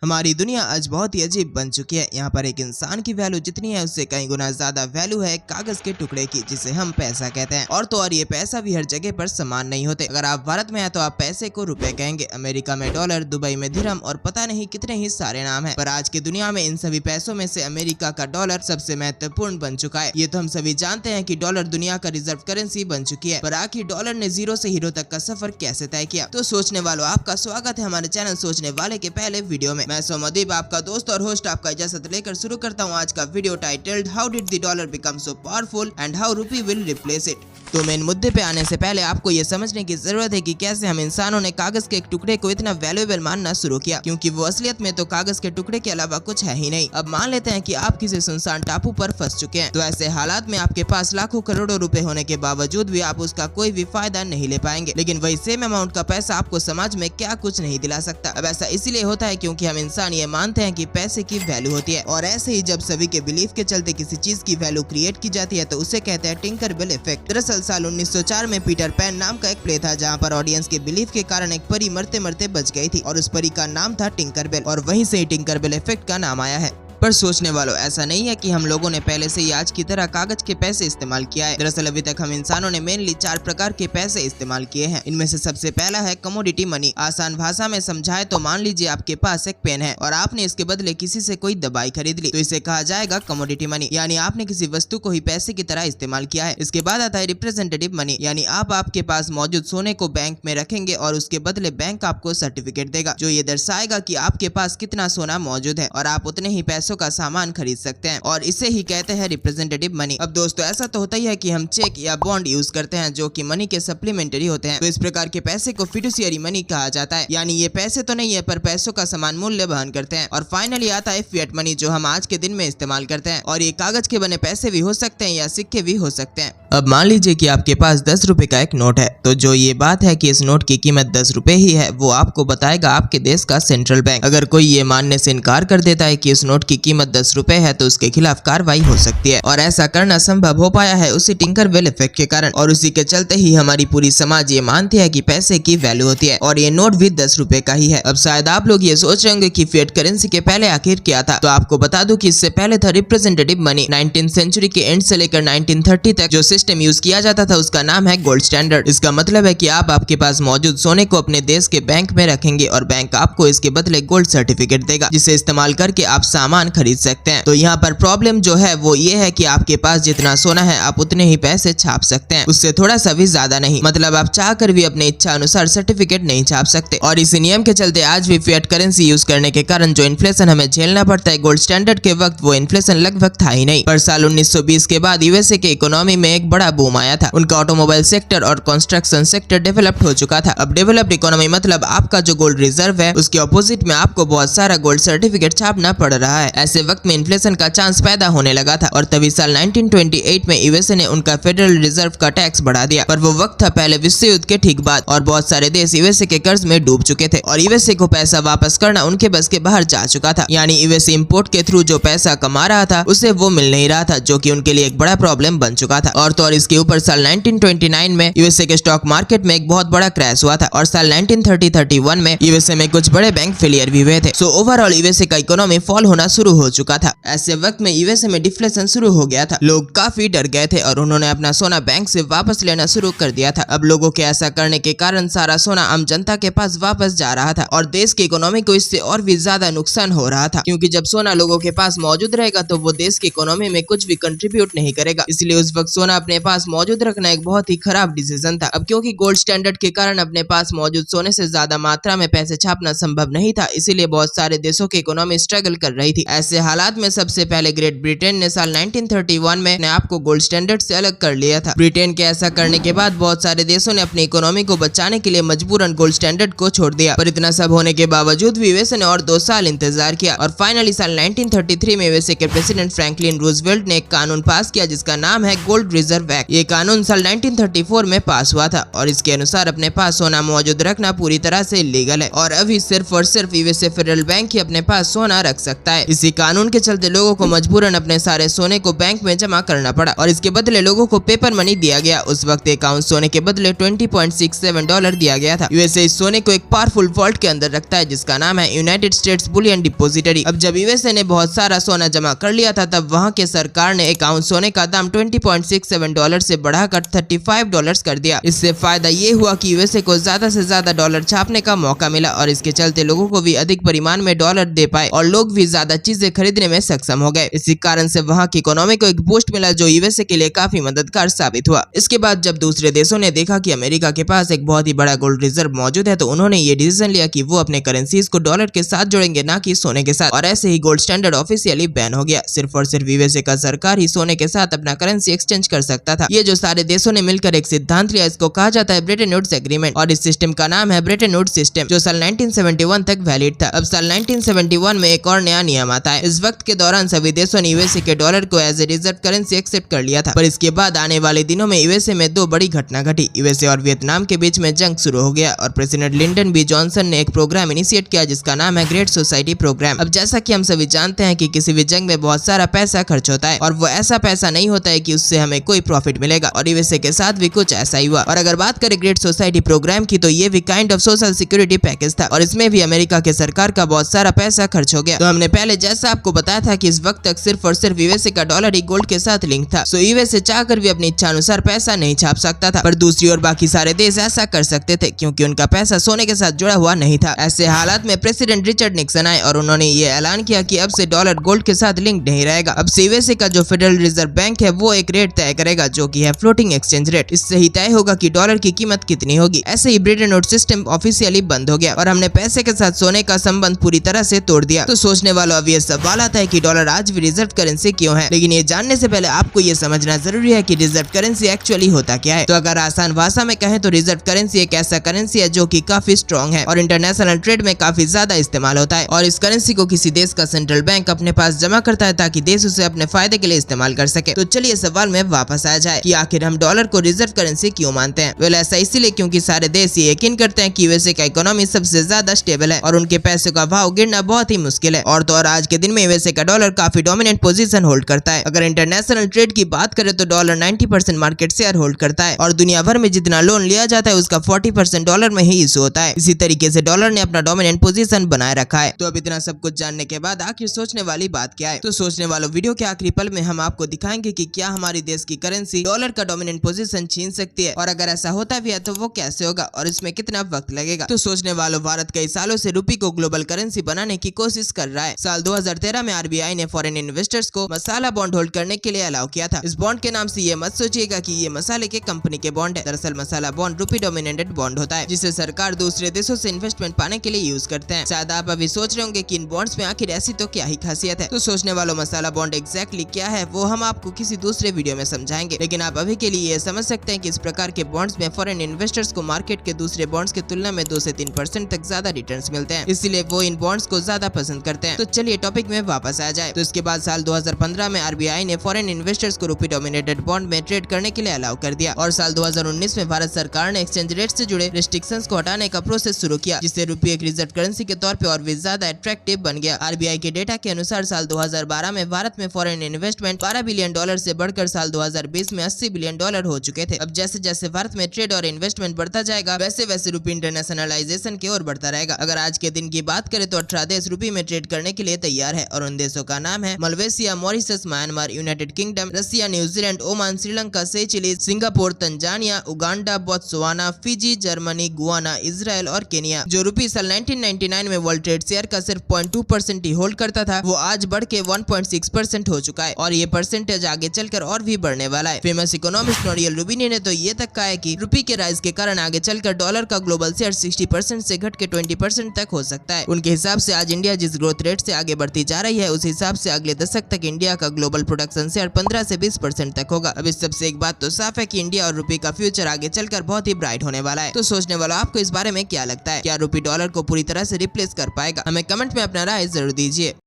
हमारी दुनिया आज बहुत ही अजीब बन चुकी है। यहाँ पर एक इंसान की वैल्यू जितनी है उससे कई गुना ज्यादा वैल्यू है कागज के टुकड़े की, जिसे हम पैसा कहते हैं। और तो और ये पैसा भी हर जगह पर समान नहीं होते। अगर आप भारत में हैं तो आप पैसे को रुपए कहेंगे, अमेरिका में डॉलर, दुबई में दिरहम और पता नहीं कितने ही सारे नाम हैं। पर आज की दुनिया में इन सभी पैसों में से अमेरिका का डॉलर सबसे महत्वपूर्ण बन चुका है। ये तो हम सभी जानते हैं कि डॉलर दुनिया का रिजर्व करेंसी बन चुकी है। पर आखिर डॉलर ने जीरो से हीरो तक का सफर कैसे तय किया? तो सोचने वालों, आपका स्वागत है हमारे चैनल सोचने वाले के पहले वीडियो में। मैं सोमदीप, आपका दोस्त और होस्ट, आपका इजाजत लेकर शुरू करता हूँ आज का video titled how did the dollar become so powerful and how रूपी विल रिप्लेस इट। तो मेन मुद्दे पे आने से पहले आपको ये समझने की जरूरत है कि कैसे हम इंसानों ने कागज के एक टुकड़े को इतना वैल्यूएबल मानना शुरू किया, क्योंकि वो असलियत में तो कागज के टुकड़े के अलावा कुछ है ही नहीं। अब मान लेते हैं कि आप किसी सुनसान टापू पर फंस चुके हैं, तो ऐसे हालात में आपके पास लाखों करोड़ों रुपए होने के बावजूद भी आप उसका कोई भी फायदा नहीं ले पाएंगे। लेकिन वही सेम अमाउंट का पैसा आपको समाज में क्या कुछ नहीं दिला सकता। अब ऐसा इसलिए होता है क्योंकि हम इंसान ये मानते हैं कि पैसे की वैल्यू होती है, और ऐसे ही जब सभी के बिलीफ के चलते किसी चीज की वैल्यू क्रिएट की जाती है तो उसे कहते हैं टिंकरबेल इफेक्ट। दरअसल साल 1904 में पीटर पैन नाम का एक प्ले था जहाँ पर ऑडियंस के बिलीफ के कारण एक परी मरते मरते बच गई थी, और उस परी का नाम था टिंकरबेल, और वहीं से ही टिंकरबेल इफेक्ट का नाम आया है। पर सोचने वालों, ऐसा नहीं है कि हम लोगों ने पहले से ही आज की तरह कागज के पैसे इस्तेमाल किया है। दरअसल अभी तक हम इंसानों ने मेनली 4 प्रकार के पैसे इस्तेमाल किए हैं। इनमें से सबसे पहला है कमोडिटी मनी। आसान भाषा में समझाए तो मान लीजिए आपके पास एक पेन है और आपने इसके बदले किसी से कोई दवाई खरीद ली, तो इसे कहा जाएगा कमोडिटी मनी, यानी आपने किसी वस्तु को ही पैसे की तरह इस्तेमाल किया है। इसके बाद आता है रिप्रेजेंटेटिव मनी, यानी आप आपके पास मौजूद सोने को बैंक में रखेंगे और उसके बदले बैंक आपको सर्टिफिकेट देगा जो ये दर्शाएगा कि आपके पास कितना सोना मौजूद है और आप उतने ही पैसों का सामान खरीद सकते हैं, और इसे ही कहते हैं रिप्रेजेंटेटिव मनी। अब दोस्तों, ऐसा तो होता ही है कि हम चेक या बॉन्ड यूज करते हैं जो कि मनी के सप्लीमेंट्री होते हैं, तो इस प्रकार के पैसे को फिडुशियरी मनी कहा जाता है, यानी ये पैसे तो नहीं है पर पैसों का समान मूल्य वहन करते हैं। और फाइनली आता है फिएट मनी, जो हम आज के दिन में इस्तेमाल करते हैं, और ये कागज के बने पैसे भी हो सकते हैं या सिक्के भी हो सकते हैं। अब मान लीजिए कि आपके पास 10 रुपए का एक नोट है, तो जो ये बात है कि इस नोट की कीमत 10 रुपए ही है वो आपको बताएगा आपके देश का सेंट्रल बैंक। अगर कोई ये मानने से इनकार कर देता है कि इस नोट की कीमत 10 रुपए है तो उसके खिलाफ कार्रवाई हो सकती है, और ऐसा करना संभव हो पाया है उसी टिंकरबेल इफेक्ट के कारण, और उसी के चलते ही हमारी पूरी समाज ये मानती है कि पैसे की वैल्यू होती है, और ये नोट भी 10 रुपए का ही है। अब शायद आप लोग ये सोच रहे होंगे कि फिएट करेंसी के पहले आखिर क्या था, तो आपको बता दूं कि इससे पहले था रिप्रेजेंटेटिव मनी। 19th सेंचुरी के एंड से लेकर 1930 तक जो सिस्टम यूज किया जाता था उसका नाम है गोल्ड स्टैंडर्ड। इसका मतलब है कि आप आपके पास मौजूद सोने को अपने देश के बैंक में रखेंगे और बैंक आपको इसके बदले गोल्ड सर्टिफिकेट देगा, जिसे इस्तेमाल करके आप सामान खरीद सकते हैं। तो यहाँ पर प्रॉब्लम जो है वो ये है कि आपके पास जितना सोना है आप उतने ही पैसे छाप सकते हैं, उससे थोड़ा सा भी ज्यादा नहीं। मतलब आप चाह कर भी अपने इच्छा अनुसार सर्टिफिकेट नहीं छाप सकते, और इसी नियम के चलते आज भी फिएट करेंसी यूज करने के कारण जो इन्फ्लेशन हमें झेलना पड़ता है, गोल्ड स्टैंडर्ड के वक्त वो इन्फ्लेशन लगभग था ही नहीं। पर साल 1920 के बाद यूएसए के इकोनॉमी में एक बड़ा बूम आया था। उनका ऑटोमोबाइल सेक्टर और कंस्ट्रक्शन सेक्टर डेवलप्ड हो चुका था। अब डेवलप्ड इकोनॉमी मतलब आपका जो गोल्ड रिजर्व है उसके ऑपोजिट में आपको बहुत सारा गोल्ड सर्टिफिकेट छापना पड़ रहा है। ऐसे वक्त में इन्फ्लेशन का चांस पैदा होने लगा था, और तभी साल 1928 में यूएसए ने उनका फेडरल रिजर्व का टैक्स बढ़ा दिया। पर वो वक्त था पहले विश्व युद्ध के ठीक बाद, और बहुत सारे देश यूएसए के कर्ज में डूब चुके थे, और यूएसए को पैसा वापस करना उनके बस के बाहर जा चुका था। यानी यूएसए इंपोर्ट के थ्रू जो पैसा कमा रहा था उसे वो मिल नहीं रहा था, जो कि उनके लिए एक बड़ा प्रॉब्लम बन चुका था। और तो और इसके ऊपर साल 1929 में यूएसए के स्टॉक मार्केट में एक बहुत बड़ा क्रैश हुआ था, और साल 1930-31 में यूएसए में कुछ बड़े बैंक फेलियर भी हुए थे। सो ओवरऑल यूएसए का इकोनॉमी फॉल होना शुरू हो चुका था। ऐसे वक्त में यूएसए में डिफ्लेशन शुरू हो गया था। लोग काफी डर गए थे और उन्होंने अपना सोना बैंक से वापस लेना शुरू कर दिया था। अब लोगों के ऐसा करने के कारण सारा सोना आम जनता के पास वापस जा रहा था, और देश की इकोनॉमी को इससे और भी ज्यादा नुकसान हो रहा था, क्योंकि जब सोना लोगों के पास मौजूद रहेगा तो वो देश की इकोनॉमी में कुछ भी कंट्रीब्यूट नहीं करेगा। इसलिए उस वक्त सोना अपने पास मौजूद रखना एक बहुत ही खराब डिसीजन था। अब क्योंकि गोल्ड स्टैंडर्ड के कारण अपने पास मौजूद सोने से ज्यादा मात्रा में पैसे छापना संभव नहीं था, इसीलिए बहुत सारे देशों की इकोनॉमी स्ट्रगल कर रही थी। ऐसे हालात में सबसे पहले ग्रेट ब्रिटेन ने साल 1931 में अपने आप को गोल्ड स्टैंडर्ड से अलग कर लिया था। ब्रिटेन के ऐसा करने के बाद बहुत सारे देशों ने अपनी इकोनॉमी को बचाने के लिए मजबूरन गोल्ड स्टैंडर्ड को छोड़ दिया। पर इतना सब होने के बावजूद भी यूएसए ने और 2 साल इंतजार किया, और फाइनली साल 1933 में यूएसए के प्रेसिडेंट फ्रैंकलिन रूजवेल्ट ने एक कानून पास किया जिसका नाम है गोल्ड रिजर्व एक्ट। ये कानून साल 1934 में पास हुआ था, और इसके अनुसार अपने पास सोना मौजूद रखना पूरी तरह से इलीगल है, और अभी सिर्फ और सिर्फ यूएसए फेडरल बैंक ही अपने पास सोना रख सकता है। इस इसी कानून के चलते लोगों को मजबूरन अपने सारे सोने को बैंक में जमा करना पड़ा और इसके बदले लोगों को पेपर मनी दिया गया। उस वक्त एक आउंस सोने के बदले $20.67 दिया गया था। यूएसए इस सोने को एक पावरफुल वॉल्ट के अंदर रखता है जिसका नाम है यूनाइटेड स्टेट्स बुलियन डिपोजिटरी। अब जब यूएसए ने बहुत सारा सोना जमा कर लिया था तब वहां के सरकार ने एक आउंस सोने का दाम $20.67 से बढ़ाकर $35 कर दिया। इससे फायदा ये हुआ कि यूएसए को ज्यादा से ज्यादा डॉलर छापने का मौका मिला और इसके चलते लोगों को भी अधिक परिमाण में डॉलर दे पाए और लोग भी ज्यादा चीजें खरीदने में सक्षम हो गए। इसी कारण से वहां की इकोनॉमी को एक बूस्ट मिला जो यूएसए के लिए काफी मददगार साबित हुआ। इसके बाद जब दूसरे देशों ने देखा कि अमेरिका के पास एक बहुत ही बड़ा गोल्ड रिजर्व मौजूद है तो उन्होंने ये डिसीजन लिया कि वो अपने करेंसीज को डॉलर के साथ जोड़ेंगे, ना कि सोने के साथ, और ऐसे ही गोल्ड स्टैंडर्ड ऑफिशियली बैन हो गया। सिर्फ और सिर्फ यूएसए का सरकार ही सोने के साथ अपना करेंसी एक्सचेंज कर सकता था। ये जो सारे देशों ने मिलकर एक सिद्धांत लिया इसको कहा जाता है ब्रेटन वुड्स एग्रीमेंट और इस सिस्टम का नाम है ब्रेटन वुड्स सिस्टम जो साल 1971 तक वैलिड था। अब साल 1971 में एक और नया नियम आता है। इस वक्त के दौरान सभी देशों ने यूएसए के डॉलर को as a reserve currency accept कर लिया था, पर इसके बाद आने वाले दिनों में यूएसए में दो बड़ी घटना घटी। यूएसए और वियतनाम के बीच में जंग शुरू हो गया और प्रेसिडेंट लिंडन बी जॉनसन ने एक प्रोग्राम इनिशिएट किया जिसका नाम है ग्रेट सोसाइटी प्रोग्राम। अब जैसा कि हम सभी जानते हैं कि किसी भी जंग में बहुत सारा पैसा खर्च होता है और वो ऐसा पैसा नहीं होता है कि उससे हमें कोई प्रॉफिट मिलेगा, और यूएसए के साथ भी कुछ ऐसा ही हुआ। और अगर बात करें ग्रेट सोसाइटी प्रोग्राम की तो ये भी kind of social security package था और इसमें भी अमेरिका के सरकार का बहुत सारा पैसा खर्च हो गया। तो हमने पहले जैसा आपको बताया था कि इस वक्त तक सिर्फ और सिर्फ यूएसए का डॉलर ही गोल्ड के साथ लिंक था। सो यूएसए चाहकर भी अपनी इच्छा अनुसार पैसा नहीं छाप सकता था, पर दूसरी ओर बाकी सारे देश ऐसा कर सकते थे क्योंकि उनका पैसा सोने के साथ जुड़ा हुआ नहीं था। ऐसे हालात में प्रेसिडेंट रिचर्ड निक्सन आए और उन्होंने ये ऐलान किया कि अब से डॉलर गोल्ड के साथ लिंक नहीं रहेगा। अब से यूएसए का जो फेडरल रिजर्व बैंक है वो एक रेट तय करेगा जो कि है फ्लोटिंग एक्सचेंज रेट। इससे ही तय होगा कि डॉलर की कीमत कितनी होगी। ऐसे ही ब्रेटन वुड्स सिस्टम ऑफिशियली बंद हो गया और हमने पैसे के साथ सोने का संबंध पूरी तरह से तोड़ दिया। तो सोचने वालों अब ये सवाल आता है कि डॉलर आज भी रिजर्व करेंसी क्यों है, लेकिन ये जानने से पहले आपको ये समझना जरूरी है कि रिजर्व करेंसी एक्चुअली होता क्या है। तो अगर आसान भाषा में कहें तो रिजर्व करेंसी एक ऐसा करेंसी है जो कि काफी स्ट्रॉन्ग है और इंटरनेशनल ट्रेड में काफी ज्यादा इस्तेमाल होता है, और इस करेंसी को किसी देश का सेंट्रल बैंक अपने पास जमा करता है ताकि देश उसे अपने फायदे के लिए इस्तेमाल कर सके। तो चलिए सवाल में वापस आ जाए कि आखिर हम डॉलर को रिजर्व करेंसी क्यों मानते हैं। वेल ऐसा इसीलिए क्योंकि सारे देश ये यकीन करते हैं कि यूएसए का इकोनॉमी सबसे ज्यादा स्टेबल है और उनके पैसों का भाव गिरना बहुत ही मुश्किल है। और तो और आज के दिन में यूएसए का डॉलर काफी डोमिनेंट पोजीशन होल्ड करता है। अगर इंटरनेशनल ट्रेड की बात करें तो डॉलर 90% मार्केट शेयर होल्ड करता है और दुनिया भर में जितना लोन लिया जाता है उसका 40% डॉलर में ही इशू होता है। इसी तरीके से डॉलर ने अपना डोमिनेंट पोजीशन बनाए रखा है। तो अब इतना सब कुछ जानने के बाद आखिर सोचने वाली बात क्या है। तो सोचने वालों, वीडियो के आखिरी पल में हम आपको दिखाएंगे कि क्या हमारी देश की करेंसी डॉलर का डोमिनेंट पोजीशन छीन सकती है, और अगर ऐसा होता भी है तो वो कैसे होगा और इसमें कितना वक्त लगेगा। तो सोचने वालों, भारत कई सालों से रुपये को ग्लोबल करेंसी बनाने की कोशिश कर रहा है। साल 2013 में आरबीआई ने फॉरेन इन्वेस्टर्स को मसाला बॉन्ड होल्ड करने के लिए अलाउ किया था। इस बॉन्ड के नाम से ये मत सोचिएगा कि ये मसाले के कंपनी के बॉन्ड है। दरअसल मसाला बॉन्ड रुपी डोमिनेटेड बॉन्ड होता है जिसे सरकार दूसरे देशों से इन्वेस्टमेंट पाने के लिए यूज करते हैं। शायद आप अभी सोच रहे होंगे कि इन बॉन्ड्स में आखिर ऐसी तो क्या ही खासियत है। तो सोचने वालों, मसाला बॉन्ड एग्जैक्टली क्या है वो हम आपको किसी दूसरे वीडियो में समझाएंगे, लेकिन आप अभी के लिए ये समझ सकते हैं कि इस प्रकार के बॉन्ड्स में फॉरेन इन्वेस्टर्स को मार्केट के दूसरे बॉन्ड्स की तुलना में 2 से 3% तक ज्यादा रिटर्न्स मिलते हैं, इसलिए वो इन बॉन्ड्स को ज्यादा पसंद करते हैं। तो चलिए टॉपिक में वापस आ जाए। तो इसके बाद साल 2015 में आरबीआई ने फॉरेन इन्वेस्टर्स को रुपी डोमिनेटेड बॉन्ड में ट्रेड करने के लिए अलाउ कर दिया और साल 2019 में भारत सरकार ने एक्सचेंज रेट से जुड़े रिस्ट्रिक्शंस को हटाने का प्रोसेस शुरू किया, जिससे रुपये एक रिजर्व करेंसी के तौर पे और भी ज्यादा अट्रैक्टिव बन गया। आरबीआई के डेटा के अनुसार साल 2012 में भारत में फॉरेन इन्वेस्टमेंट $12 बिलियन से बढ़कर साल 2020 में $80 बिलियन हो चुके थे। अब जैसे जैसे भारत में ट्रेड और इन्वेस्टमेंट बढ़ता जाएगा वैसे वैसे रुपये इंटरनेशनलाइजेशन की ओर बढ़ता रहेगा। अगर आज के दिन की बात करें तो 18 देश रुपये में ट्रेड करने के लिए तैयार है और उन देशों का नाम है Malaysia, Mauritius, Myanmar, United Kingdom, Russia, New Zealand, Oman, Sri Lanka, Seychelles, Singapore, Tanzania, Uganda, Botswana, Fiji, Germany, Guyana, Israel और केनिया। जो रुपये साल 1999 में वर्ल्ड ट्रेड शेयर का सिर्फ 0.2% ही होल्ड करता था वो आज बढ़ के 1.6% हो चुका है और ये परसेंटेज आगे चलकर और भी बढ़ने वाला है। फेमस इकोनॉमिस्ट नोरियल रूबिनी ने तो ये तक कहा है कि रुपये के राइज के कारण आगे चलकर डॉलर का ग्लोबल शेयर 60% से घट के 20% तक हो सकता है। उनके हिसाब से आज इंडिया जिस ग्रोथ रेट से आगे बढ़ती जा रही है उस हिसाब से अगले दशक तक इंडिया का ग्लोबल प्रोडक्शन शेयर 15 से 20% तक होगा। अब इस सबसे एक बात तो साफ है कि इंडिया और रुपये का फ्यूचर आगे चलकर बहुत ही ब्राइट होने वाला है। तो सोचने वालों, आपको इस बारे में क्या लगता है? क्या रुपये डॉलर को पूरी तरह से रिप्लेस कर पाएगा? हमें कमेंट में अपना राय जरूर दीजिए।